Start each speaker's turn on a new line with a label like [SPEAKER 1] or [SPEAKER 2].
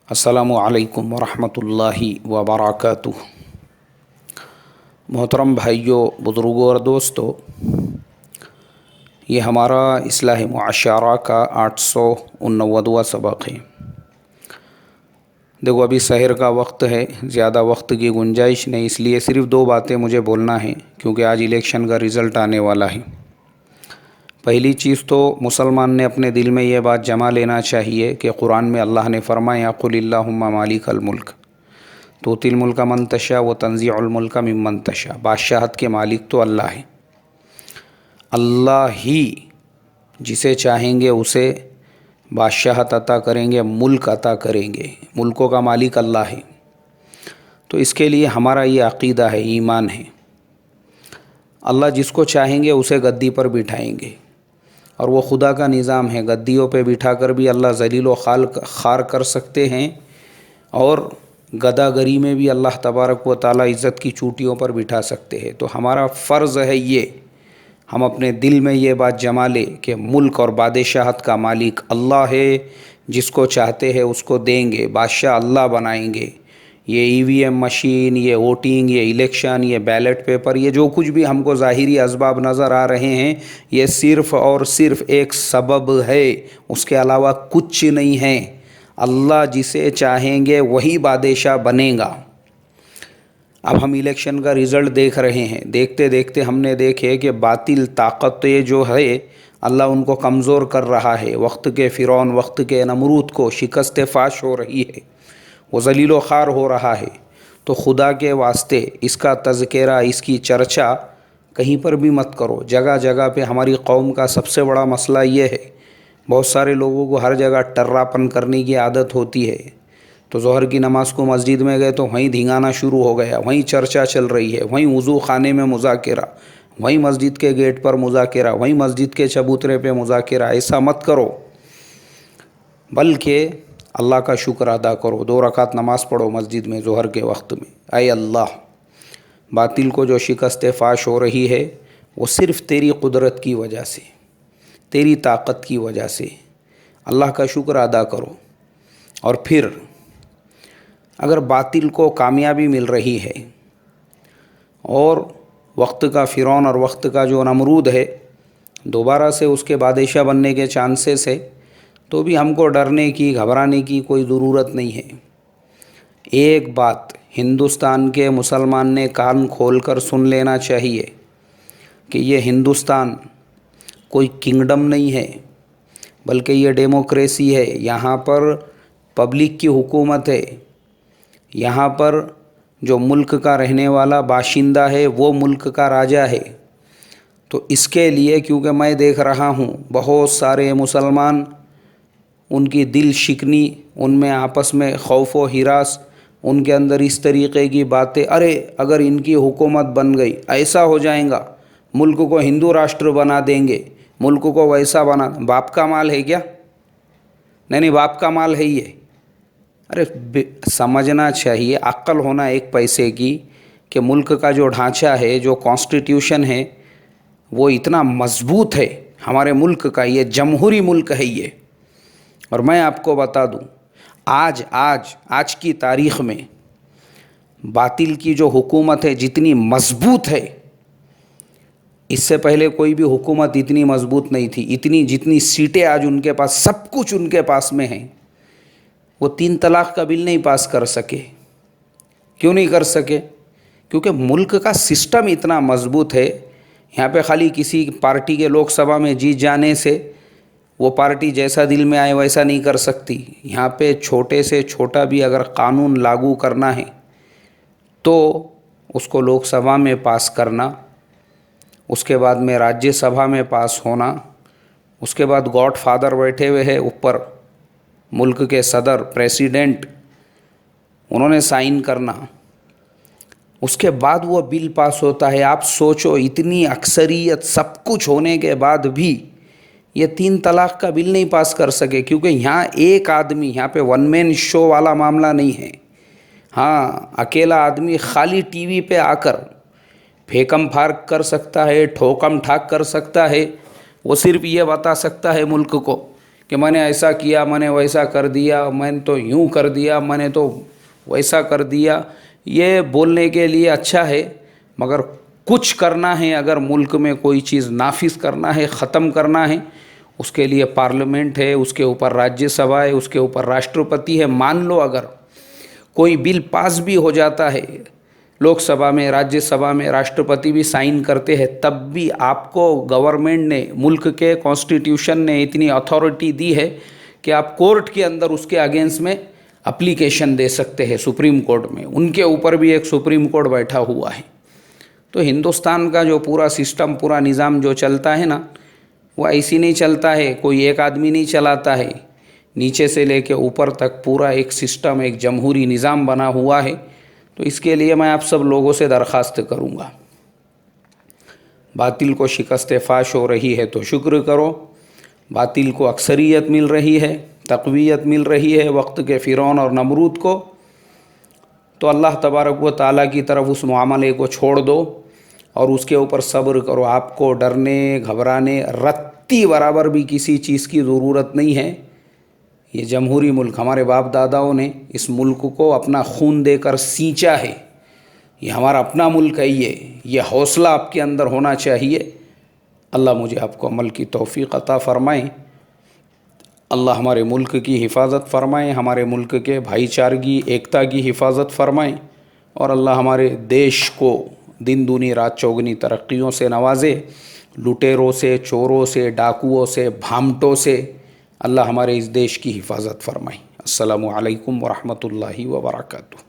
[SPEAKER 1] السلام علیکم ورحمۃ اللہ وبرکاتہ۔ محترم بھائیوں، بزرگوں اور دوستوں، یہ ہمارا اصلاح معاشرہ کا 889واں سبق ہے۔ دیکھو، ابھی سحر کا وقت ہے، زیادہ وقت کی گنجائش نہیں، اس لیے صرف 2 باتیں مجھے بولنا ہے کیونکہ آج الیکشن کا رزلٹ آنے والا ہے۔ پہلی چیز تو مسلمان نے اپنے دل میں یہ بات جما لینا چاہیے کہ قرآن میں اللہ نے فرمایا قل اللہم مالک الملک تؤتی الملک من تشاء وتنزع الملک ممن تشاء۔ بادشاہت کے مالک تو اللہ ہے، اللہ ہی جسے چاہیں گے اسے بادشاہت عطا کریں گے، ملک عطا کریں گے، ملکوں کا مالک اللہ ہے۔ تو اس کے لیے ہمارا یہ عقیدہ ہے، ایمان ہے، اللہ جس کو چاہیں گے اسے گدی پر بٹھائیں گے، اور وہ خدا کا نظام ہے، گدیوں پہ بٹھا کر بھی اللہ ذلیل و خوار کر سکتے ہیں، اور گدا گری میں بھی اللہ تبارک و تعالی عزت کی چوٹیوں پر بٹھا سکتے ہیں۔ تو ہمارا فرض ہے یہ، ہم اپنے دل میں یہ بات جما لیں کہ ملک اور بادشاہت کا مالک اللہ ہے، جس کو چاہتے ہیں اس کو دیں گے، بادشاہ اللہ بنائیں گے۔ یہ EVM مشین، یہ ووٹنگ، یہ الیکشن، یہ بیلٹ پیپر، یہ جو کچھ بھی ہم کو ظاہری اسباب نظر آ رہے ہیں، یہ صرف اور صرف ایک سبب ہے، اس کے علاوہ کچھ نہیں ہے۔ اللہ جسے چاہیں گے وہی بادشاہ بنے گا۔ اب ہم الیکشن کا رزلٹ دیکھ رہے ہیں، دیکھتے دیکھتے ہم نے دیکھے کہ باطل طاقتیں جو ہے اللہ ان کو کمزور کر رہا ہے، وقت کے فرعون، وقت کے نمرود کو شکست فاش ہو رہی ہے، وہ ذلیل و خوار ہو رہا ہے۔ تو خدا کے واسطے اس کا تذکرہ، اس کی چرچا کہیں پر بھی مت کرو۔ جگہ جگہ پہ ہماری قوم کا سب سے بڑا مسئلہ یہ ہے، بہت سارے لوگوں کو ہر جگہ ٹراپن کرنے کی عادت ہوتی ہے۔ تو ظہر کی نماز کو مسجد میں گئے تو وہیں دھینگانا شروع ہو گیا، وہیں چرچا چل رہی ہے، وہیں وضو خانے میں مذاکرہ، وہیں مسجد کے گیٹ پر مذاکرہ، وہیں مسجد کے چبوترے پہ مذاکرہ۔ ایسا مت کرو، بلکہ اللہ کا شکر ادا کرو، 2 رکعت نماز پڑھو مسجد میں ظہر کے وقت میں۔ اے اللہ، باطل کو جو شکست فاش ہو رہی ہے وہ صرف تیری قدرت کی وجہ سے، تیری طاقت کی وجہ سے، اللہ کا شکر ادا کرو۔ اور پھر اگر باطل کو کامیابی مل رہی ہے اور وقت کا فرعون اور وقت کا جو نمرود ہے دوبارہ سے اس کے بادشاہ بننے کے چانسز ہے، تو بھی ہم کو ڈرنے کی، گھبرانے کی کوئی ضرورت نہیں ہے۔ ایک بات ہندوستان کے مسلمان نے کان کھول کر سن لینا چاہیے کہ یہ ہندوستان کوئی کنگڈم نہیں ہے، بلکہ یہ ڈیموکریسی ہے۔ یہاں پر پبلک کی حکومت ہے، یہاں پر جو ملک کا رہنے والا باشندہ ہے وہ ملک کا راجا ہے۔ تو اس کے لیے، کیونکہ میں دیکھ رہا ہوں بہت سارے مسلمان، ان کی دل شکنی، ان میں آپس میں خوف و ہراس، ان کے اندر اس طریقے کی باتیں، ارے اگر ان کی حکومت بن گئی ایسا ہو جائیں گا، ملک کو ہندو راشٹر بنا دیں گے، ملک کو ویسا بنا۔ باپ کا مال ہے کیا؟ نہیں، باپ کا مال ہے یہ۔ ارے سمجھنا چاہیے، عقل ہونا ایک پیسے کی، کہ ملک کا جو ڈھانچہ ہے، جو کانسٹیٹیوشن ہے، وہ اتنا مضبوط ہے ہمارے ملک کا، یہ جمہوری ملک ہے یہ۔ اور میں آپ کو بتا دوں، آج کی تاریخ میں باطل کی جو حکومت ہے جتنی مضبوط ہے، اس سے پہلے کوئی بھی حکومت اتنی مضبوط نہیں تھی۔ جتنی سیٹیں آج ان کے پاس، سب کچھ ان کے پاس میں ہیں، وہ 3 طلاق کا بل نہیں پاس کر سکے۔ کیوں نہیں کر سکے؟ کیونکہ ملک کا سسٹم اتنا مضبوط ہے۔ یہاں پہ خالی کسی پارٹی کے لوک سبھا میں جیت جانے سے وہ پارٹی جیسا دل میں آئے ویسا نہیں کر سکتی۔ یہاں پہ چھوٹے سے چھوٹا بھی اگر قانون لاگو کرنا ہے تو اس کو لوک سبھا میں پاس کرنا، اس کے بعد میں راجیہ سبھا میں پاس ہونا، اس کے بعد گاڈ فادر بیٹھے ہوئے ہیں اوپر، ملک کے صدر، پریسیڈنٹ، انہوں نے سائن کرنا، اس کے بعد وہ بل پاس ہوتا ہے۔ آپ سوچو، اتنی اکثریت سب کچھ ہونے کے بعد بھی یہ 3 طلاق کا بل نہیں پاس کر سکے، کیونکہ یہاں ایک آدمی، یہاں پہ 1 مین شو والا معاملہ نہیں ہے۔ ہاں، اکیلا آدمی خالی ٹی وی پہ آ کر پھیکم پھارک کر سکتا ہے، ٹھوکم ٹھاک کر سکتا ہے، وہ صرف یہ بتا سکتا ہے ملک کو کہ میں نے ایسا کیا، میں نے ویسا کر دیا، میں نے تو یوں کر دیا، میں نے تو ویسا کر دیا، یہ بولنے کے لیے اچھا ہے، مگر کچھ کرنا ہے، اگر ملک میں کوئی چیز نافذ کرنا ہے، ختم کرنا ہے، اس کے لیے پارلیمنٹ ہے، اس کے اوپر راجیہ سبھا ہے، اس کے اوپر راشٹرپتی ہے۔ مان لو اگر کوئی بل پاس بھی ہو جاتا ہے لوک سبھا میں، راجیہ سبھا میں، راشٹرپتی بھی سائن کرتے ہیں، تب بھی آپ کو گورنمنٹ نے، ملک کے کانسٹیٹیوشن نے اتنی اتھارٹی دی ہے کہ آپ کورٹ کے اندر اس کے اگینسٹ میں اپلیکیشن دے سکتے ہیں، سپریم کورٹ میں۔ ان کے اوپر بھی ایک سپریم کورٹ بیٹھا ہوا ہے۔ تو ہندوستان کا جو پورا سسٹم، پورا نظام جو چلتا ہے نا، وہ ایسی نہیں چلتا ہے، کوئی ایک آدمی نہیں چلاتا ہے، نیچے سے لے کے اوپر تک پورا ایک سسٹم، ایک جمہوری نظام بنا ہوا ہے۔ تو اس کے لیے میں آپ سب لوگوں سے درخواست کروں گا، باطل کو شکست فاش ہو رہی ہے تو شکر کرو، باطل کو اکثریت مل رہی ہے، تقویت مل رہی ہے وقت کے فرعون اور نمرود کو، تو اللہ تبارک و تعالیٰ کی طرف اس معاملے کو چھوڑ دو اور اس کے اوپر صبر کرو۔ آپ کو ڈرنے، گھبرانے، رتی برابر بھی کسی چیز کی ضرورت نہیں ہے۔ یہ جمہوری ملک، ہمارے باپ داداؤں نے اس ملک کو اپنا خون دے کر سینچا ہے، یہ ہمارا اپنا ملک ہے، یہ حوصلہ آپ کے اندر ہونا چاہیے۔ اللہ مجھے آپ کو عمل کی توفیق عطا فرمائے، اللہ ہمارے ملک کی حفاظت فرمائے، ہمارے ملک کے بھائی چارگی، ایکتا کی حفاظت فرمائے، اور اللہ ہمارے دیش کو دن دونی رات چوگنی ترقیوں سے نوازے، لٹیروں سے، چوروں سے، ڈاکوؤں سے، بھامٹوں سے اللہ ہمارے اس دیش کی حفاظت فرمائے۔ السلام علیکم ورحمۃ اللہ وبرکاتہ۔